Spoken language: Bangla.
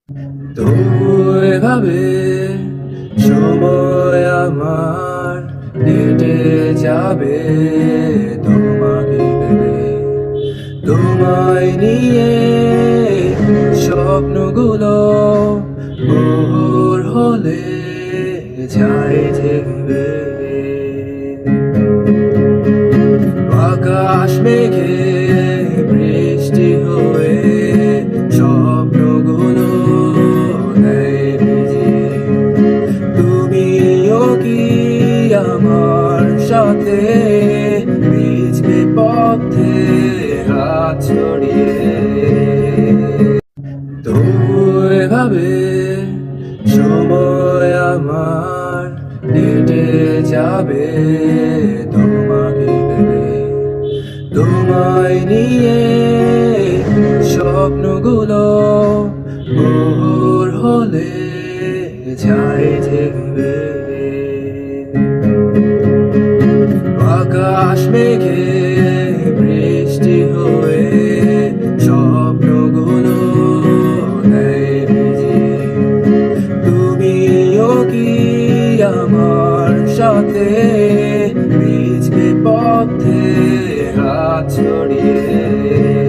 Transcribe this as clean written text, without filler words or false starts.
তো এভাবে সময় আমার কেটে যাবে তোমাকে ভেবে, তোমায় নিয়ে স্বপ্নগুলো ভোর হলে যায় দেখবে। আকাশ মেঘে বৃষ্টি হয়ে স্বপ্নগুলো নেয় ভিজিয়ে। তুমিও কি আমার সাথে ভিজবে পথে হাত ছড়িয়ে? তো এভাবে সময় আমার কেটে যাবে তোমাকে ভেবে, তোমায় নিয়ে স্বপ্নগুলো ভোর হলে যায় দেখবে। আকাশ মেঘে বৃষ্টি হয়ে স্বপ্নগুলো নেয় ভিজিয়ে। তুমিও কি আমার সাথে ভিজবে পথে হাত ছড়িয়ে?